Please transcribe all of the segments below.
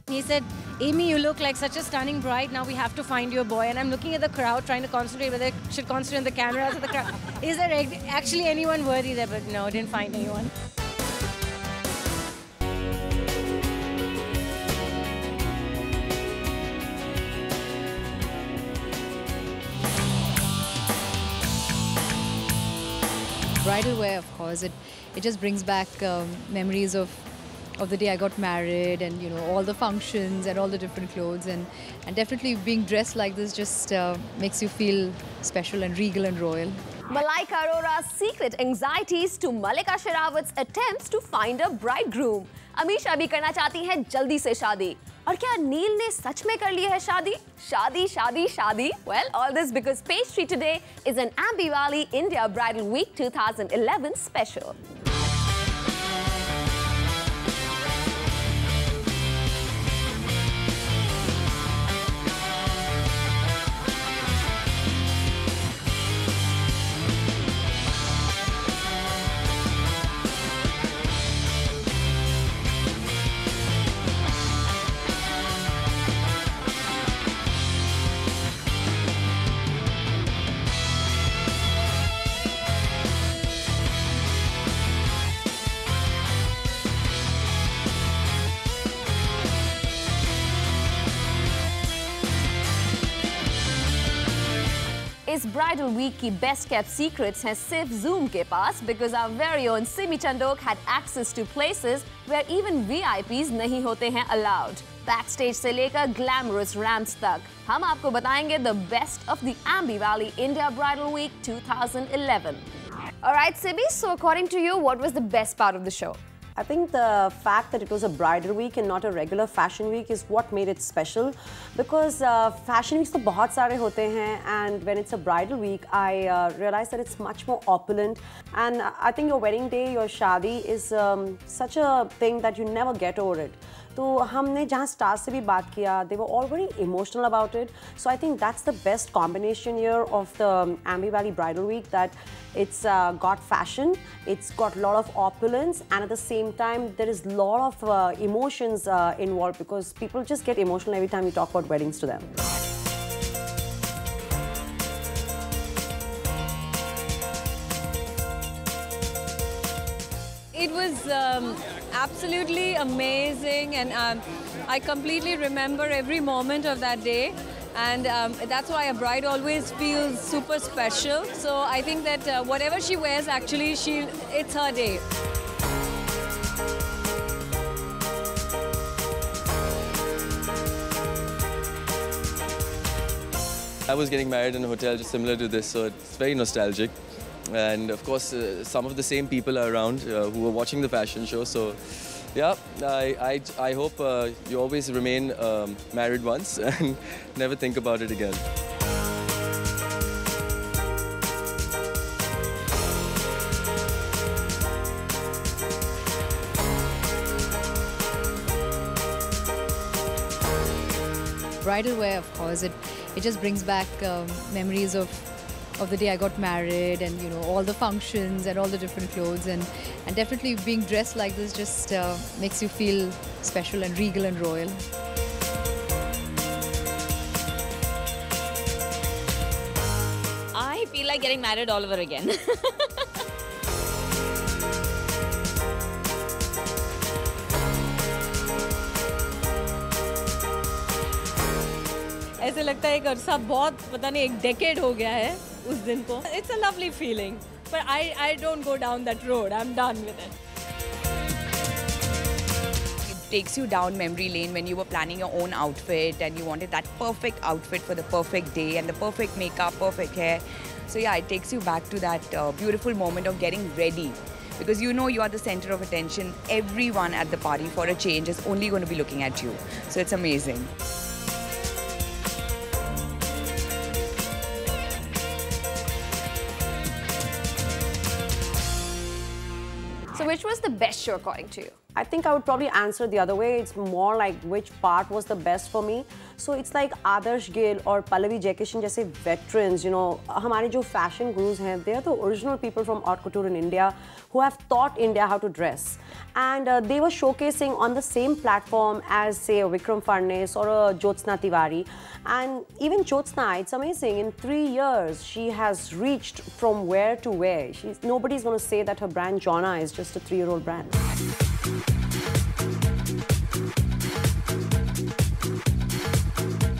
He said, Amy, you look like such a stunning bride. Now we have to find you a boy. And I'm looking at the crowd, trying to concentrate whether I should concentrate on the cameras or the crowd. Is there actually anyone worthy there? But no, didn't find anyone. Bridal wear, of course, it just brings back memories of the day I got married, and you know, all the functions and all the different clothes, and definitely being dressed like this just makes you feel special and regal and royal. Malaika Arora's secret anxieties to Malika Sherawat's attempts to find a bridegroom. Amisha भी करना चाहती है जल्दी से शादी. और क्या नील ने सच में कर ली है शादी? शादी, शादी, शादी. Well, all this because Pastry today is an Ambi Valley India Bridal Week 2011 special. इस ब्राइडल वीक की बेस्ट केप्ट सीक्रेट्स हैं सिर्फ Zoom के पास because our very own Simi Chandok had access to places where even VIPs नहीं होते हैं allowed. Backstage से लेकर glamorous ramps तक हम आपको बताएंगे the best of the Ambi Valley India Bridal Week 2011. Alright Simi, so according to you, what was the best part of the show? I think the fact that it was a bridal week and not a regular fashion week is what made it special, because fashion weeks तो बहुत सारे होते हैं, and when it's a bridal week I realized that it's much more opulent, and I think your wedding day, your shadi is such a thing that you never get over it. तो हमने जहाँ stars से भी बात किया, they were all very emotional about it. So I think that's the best combination here of the Ambi Valley Bridal Week, that it's got fashion, it's got a lot of opulence, and at the same time there is a lot of emotions involved, because people just get emotional every time we talk about weddings to them. It was absolutely amazing, and I completely remember every moment of that day, and that's why a bride always feels super special. So I think that whatever she wears, actually, it's her day. I was getting married in a hotel just similar to this, so it's very nostalgic. And of course, some of the same people are around who are watching the fashion show. So, yeah, I hope you always remain married once and never think about it again. Bridal wear, of course, it just brings back memories of the day I got married, and you know, all the functions and all the different clothes, and definitely being dressed like this just makes you feel special and regal and royal. I feel like getting married all over again. ऐसे लगता है एक अरसा बहुत पता नहीं एक decade हो गया है उस दिन को. It's a lovely feeling, but I don't go down that road. I'm done with it. It takes you down memory lane when you were planning your own outfit and you wanted that perfect outfit for the perfect day and the perfect makeup, perfect hair. So yeah, it takes you back to that beautiful moment of getting ready. Because you know you are the center of attention. Everyone at the party, for a change, is only going to be looking at you. So it's amazing. So which was the best show according to you? I think I would probably answer the other way. It's more like which part was the best for me. So it's like Adarsh Gill or Pallavi Jaikishan जैसे veterans, you know, हमारे जो fashion gurus हैं, they are the original people from haute couture in India who have taught India how to dress. And they were showcasing on the same platform as, say, a Vikram Farnes or a Jyotsna Tiwari. And even Jyotsna, it's amazing. In 3 years, she has reached from where to where. Nobody's going to say that her brand Jonna is just a 3-year-old brand.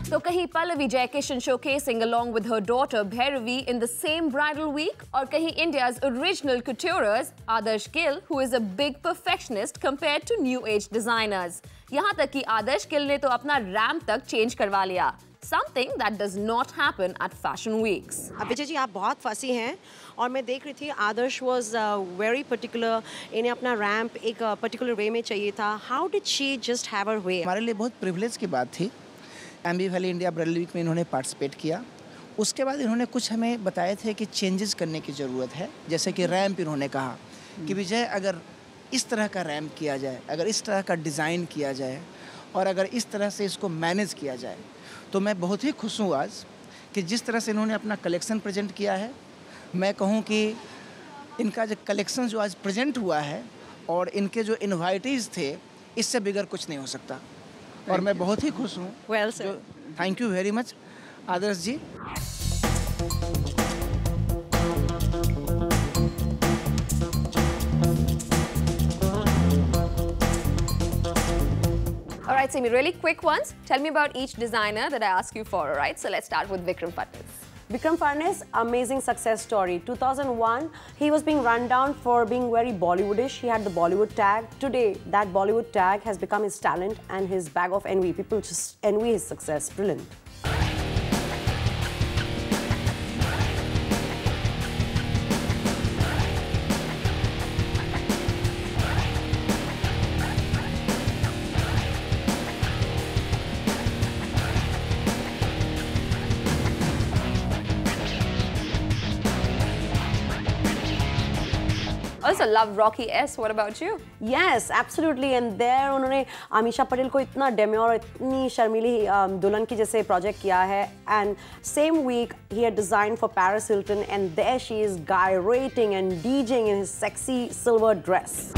So kahi Pallavi Jaikishan showcasing along with her daughter Bhairavi in the same bridal week, or kahi India's original couturiers Adarsh Gill, who is a big perfectionist compared to new age designers. यहाँ तक कि Adarsh Gill ने तो अपना ramp तक change करवा लिया. Something that does not happen at fashion weeks. Vijay ji आप बहुत फंसी हैं और मैं देख रही थी आदर्श was very particular. इन्हें अपना रैम्प एक particular way में चाहिए था. How did she just have her way? हमारे लिए बहुत प्रिविलेज की बात थी. Aamby Valley India bridal week में इन्होंने पार्टिसिपेट किया. उसके बाद इन्होंने कुछ हमें बताए थे कि चेंजेस करने की ज़रूरत है. जैसे कि रैम्प इन्होंने कहा कि विजय अगर इस तरह का रैम्प किया जाए, अगर इस तरह का डिज़ाइन किया जाए और अगर इस तरह से इसको मैनेज किया जाए, तो मैं बहुत ही खुश हूँ आज कि जिस तरह से इन्होंने अपना कलेक्शन प्रेजेंट किया है. मैं कहूँ कि इनका जो कलेक्शन जो आज प्रेजेंट हुआ है और इनके जो इन्वाइटीज़ थे, इससे बिगड़ कुछ नहीं हो सकता और मैं बहुत ही खुश हूँ. Well said. Thank you very much Adarsh ji. All right, Simi, really quick ones. Tell me about each designer that I ask you for, all right? So let's start with Vikram Farnes. Vikram Farnes, amazing success story. 2001, he was being run down for being very Bollywoodish. He had the Bollywood tag. Today, that Bollywood tag has become his talent and his bag of envy. People just envy his success. Brilliant. Also love Rocky S. What about you? Yes, absolutely. And there उन्होंने अमीशा पटेल को इतना डेम्योर, इतनी शर्मीली दुल्हन की जैसे project किया है. And same week he had designed for Paris Hilton, and there she is gyrating and DJing in his sexy silver dress.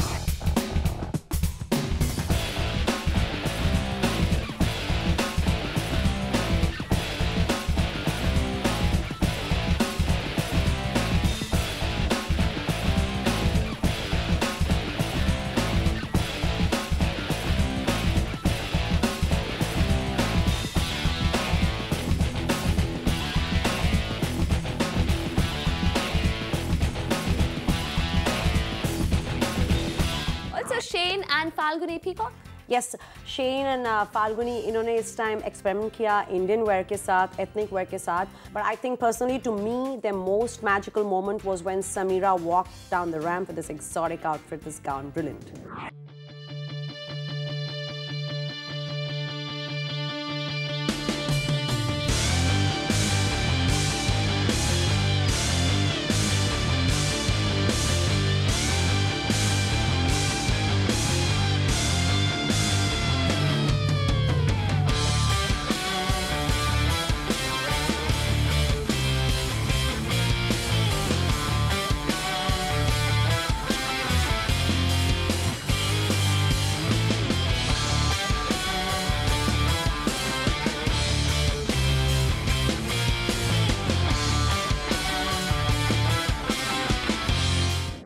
Shane and Falguni Peacock? Yes, Shane and Falguni, इन्होंने इस time experiment किया Indian wear के साथ, ethnic wear के साथ. But I think personally, to me, the most magical moment was when Samira walked down the ramp with this exotic outfit, this gown. Brilliant.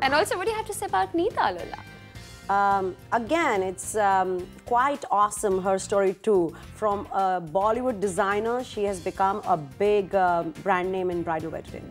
And also, what do you have to say about Neeta, Lola? Again, it's quite awesome, her story too. From a Bollywood designer, she has become a big brand name in bridal wear today.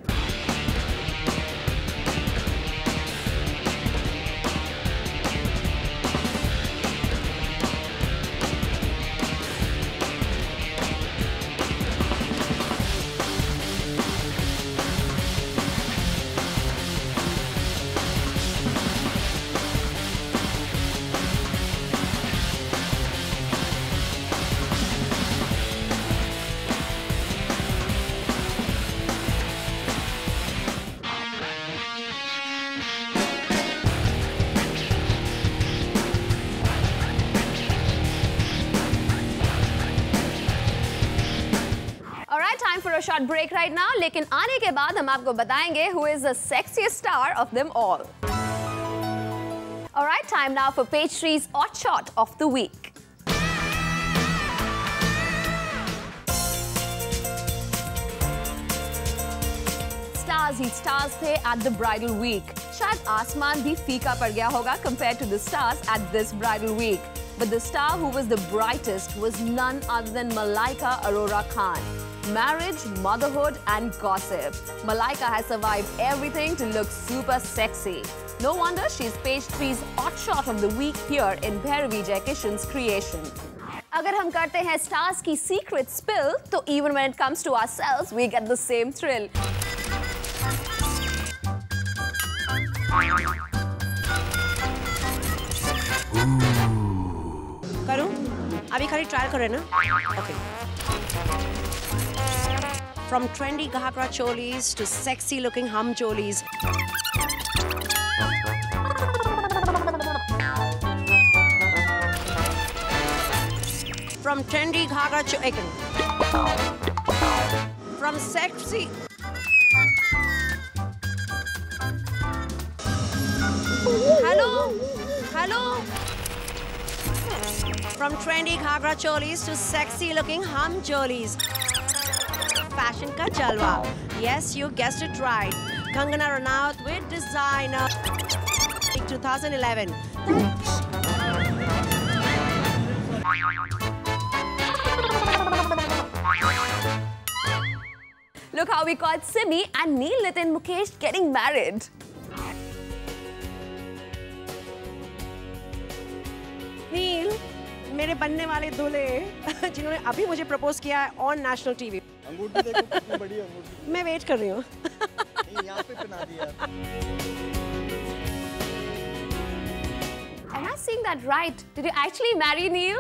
a short break right now, लेकिन आने के बाद हम आपको बताएंगे who is the sexiest star of them all. Alright, time now for Page 3's Odd Shot of the Week. Stars he stars थे at the bridal week. शायद आसमान भी फीका पड़ गया होगा compared to the stars at this bridal week. But the star who was the brightest was none other than Malaika Arora Khan. Marriage, motherhood and gossip. Malaika has survived everything to look super sexy. No wonder she's Page 3's Odd Shot of the Week here in Bhairavi Jaikishan's creation. अगर हम करते हैं stars की secret spill, तो even when it comes to ourselves, we get the same thrill. करूं? अभी खाली trial कर रहे हैं ना? Okay. From trendy Ghagra cholis to sexy looking hum cholis. From trendy Ghagra from sexy. Hello? Hello? From trendy Ghagra cholis to sexy looking hum cholis. Fashion ka jalwa. Yes, you guessed it right. Kangana Ranaut with designer. 2011. Look how we caught Simi and Neil Nitin Mukesh getting married. नील, मेरे बनने वाले दूल्हे जिन्होंने अभी मुझे propose किया है on national TV. अंगूठी देखो कितनी बड़ी अंगूठी. मैं वेट कर रही हूँ. यहाँ पे पहना दिया. Am I seeing that right? Did you actually marry Neil?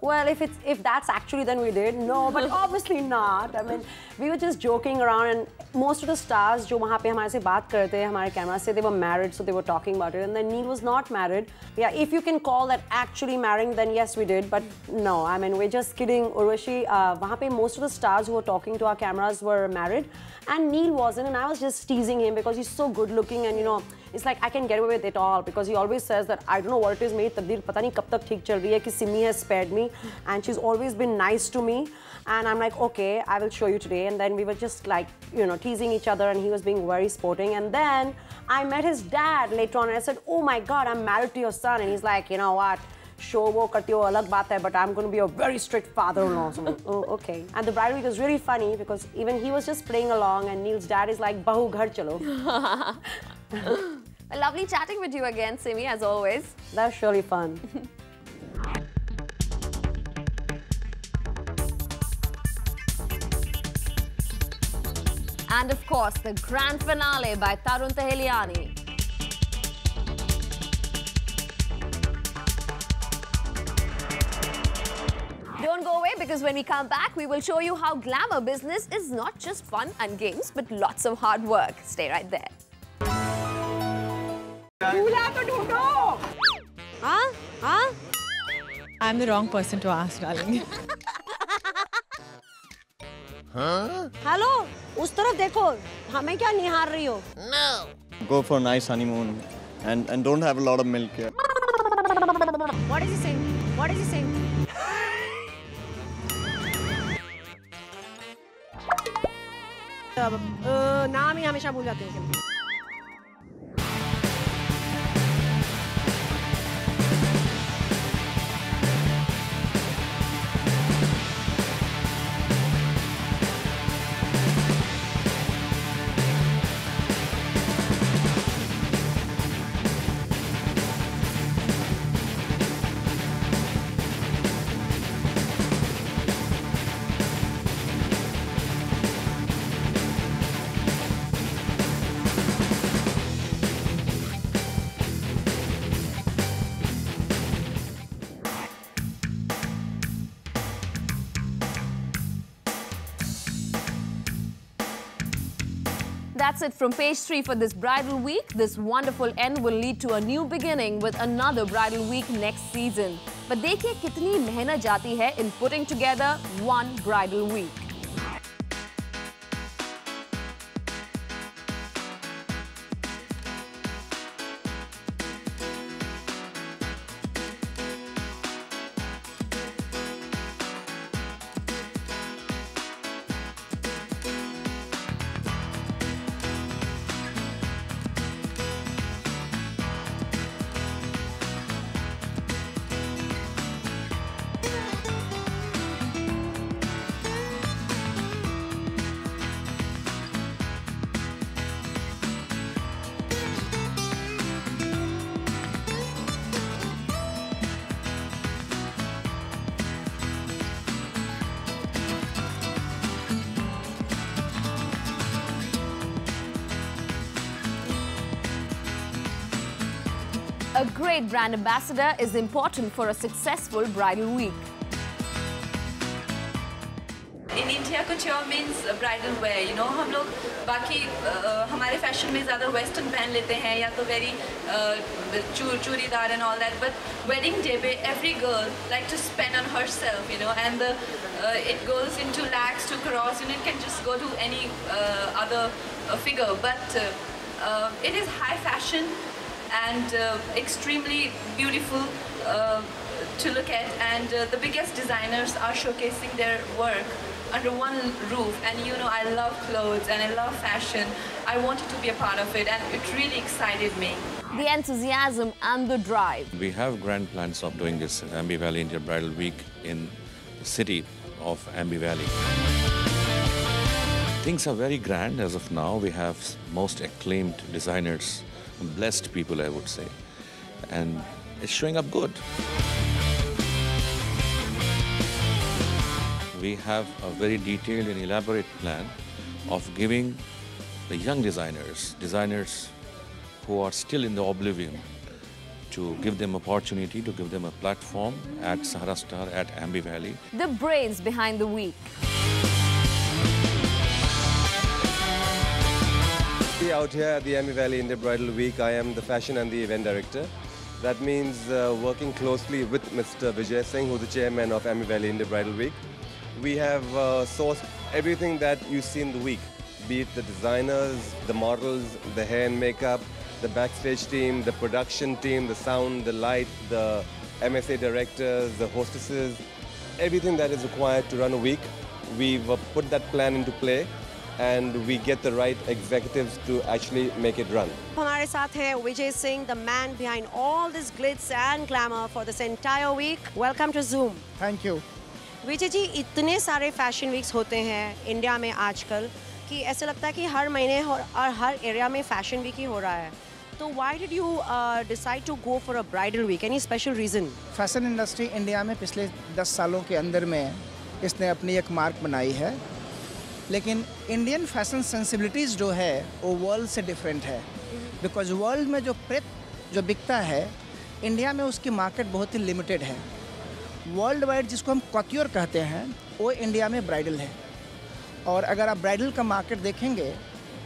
Well, if that's actually, then we did. No, but obviously not. I mean, we were just joking around, and most of the stars जो वहाँ पे हमारे से बात करते हैं हमारे camera से, they were married, so they were talking about it. And then Neil was not married. Yeah, if you can call that actually marrying, then yes, we did. But no, I mean, we're just kidding. Urvashi, वहाँ पे most of the stars who were talking to our cameras were married, and Neil wasn't. And I was just teasing him because he's so good looking, and you know. It's like I can get away with it all because he always says that I don't know what it is. मेरी तकदीर पता नहीं कब तक ठीक चल रही है कि Simi has spared me and she's always been nice to me, and I'm like, okay, I will show you today. And then we were just like, you know, teasing each other, and he was being very sporting. And then I met his dad later on, and I said, oh my God, I'm married to your son. And he's like, you know what? Show wo करती हो अलग बात है, but I'm going to be a very strict father-in-law. So I'm like, oh, okay. And the bridal week was really funny because even he was just playing along, and Neil's dad is like, bahu ghar chalo. Lovely chatting with you again, Simi, as always. That was really fun. And of course, the grand finale by Tarun Tahiliani. Don't go away because when we come back, we will show you how glamour business is not just fun and games, but lots of hard work. Stay right there. I'm the wrong person to ask, darling. Hello, उस तरफ देखो. हमें क्या निहार रही हो? No. Go for a nice honeymoon and don't have a lot of milk here. What is he saying? What is he saying? नाम ही हमेशा भूल जाते हैं. That's it from Page 3 for this bridal week. This wonderful end will lead to a new beginning with another bridal week next season. But देखिए कितनी मेहनत जाती है in putting together one bridal week. A great brand ambassador is important for a successful bridal week. In India, couture means bridal wear. You know, हम लोग बाकी हमारे fashion में ज़्यादा western पहन लेते हैं या तो very churidar and all that. But wedding day पे every girl like to spend on herself, you know, and it goes into lakhs to crores. You know, it can just go to any other figure. But it is high fashion and extremely beautiful to look at. And the biggest designers are showcasing their work under one roof, and you know, I love clothes and I love fashion. I wanted to be a part of it, and it really excited me. The enthusiasm and the drive. We have grand plans of doing this Ambi Valley India Bridal Week in the city of Ambi Valley. Things are very grand as of now. We have most acclaimed designers, blessed people, I would say, and it's showing up good. We have a very detailed and elaborate plan of giving the young designers who are still in the oblivion, to give them opportunity, to give them a platform at Sahara Star, at Ambi Valley. The brains behind the week. Out here at the Ambi Valley India Bridal Week, I am the fashion and the event director. That means working closely with Mr. Vijay Singh, who's the chairman of Ambi Valley India Bridal Week. We have sourced everything that you see in the week, be it the designers, the models, the hair and makeup, the backstage team, the production team, the sound, the light, the MSA directors, the hostesses, everything that is required to run a week. We've put that plan into play, and we get the right executives to actually make it run. हमारे साथ है Vijay Singh, the man behind all this glitz and glamour for this entire week. Welcome to Zoom. Thank you. Vijay ji, इतने सारे fashion weeks होते हैं India में आजकल कि ऐसा लगता है कि हर महीने और हर एरिया में फैशन वीक ही हो रहा है. तो why did you decide to go for a bridal week? Any special reason? Fashion industry India में पिछले 10 सालों के अंदर में इसने अपनी एक मार्क बनाई है, लेकिन इंडियन फैशन सेंसिबिलिटीज़ जो है वो वर्ल्ड से डिफरेंट है. बिकॉज वर्ल्ड में जो जो बिकता है, इंडिया में उसकी मार्केट बहुत ही लिमिटेड है. वर्ल्ड वाइड जिसको हम कॉट्योर कहते हैं, वो इंडिया में ब्राइडल है. और अगर आप ब्राइडल का मार्केट देखेंगे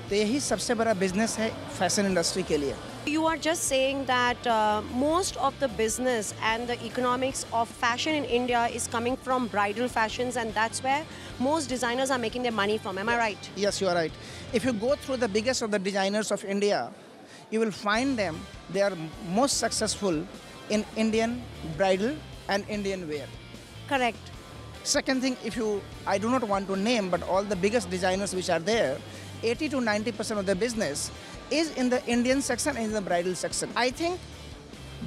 तो यही सबसे बड़ा बिजनेस है फैशन इंडस्ट्री के लिए. You are just saying that most of the business and the economics of fashion in India is coming from bridal fashions, and that's where most designers are making their money from. Am I right? Yes, you are right. If you go through the biggest of the designers of India, you will find them, they are most successful in Indian bridal and Indian wear. Correct. Second thing, I do not want to name, but all the biggest designers which are there, 80 to 90% of the business is in the Indian section and in the bridal section. I think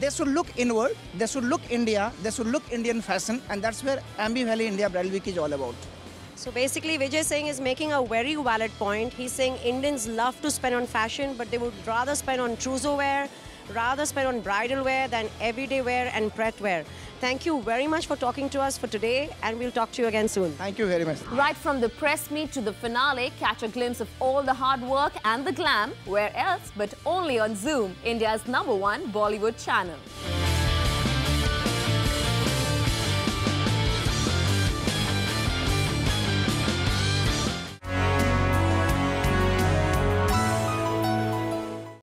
they should look inward, they should look India, they should look Indian fashion, and that's where Ambi Valley India Bridal Week is all about. So basically, Vijay Singh is making a very valid point. He's saying Indians love to spend on fashion, but they would rather spend on trousseau wear, rather spend on bridal wear than everyday wear and pret wear. Thank you very much for talking to us for today, and we'll talk to you again soon. Thank you very much. Right from the press meet to the finale, catch a glimpse of all the hard work and the glam. Where else but only on Zoom, India's #1 Bollywood channel.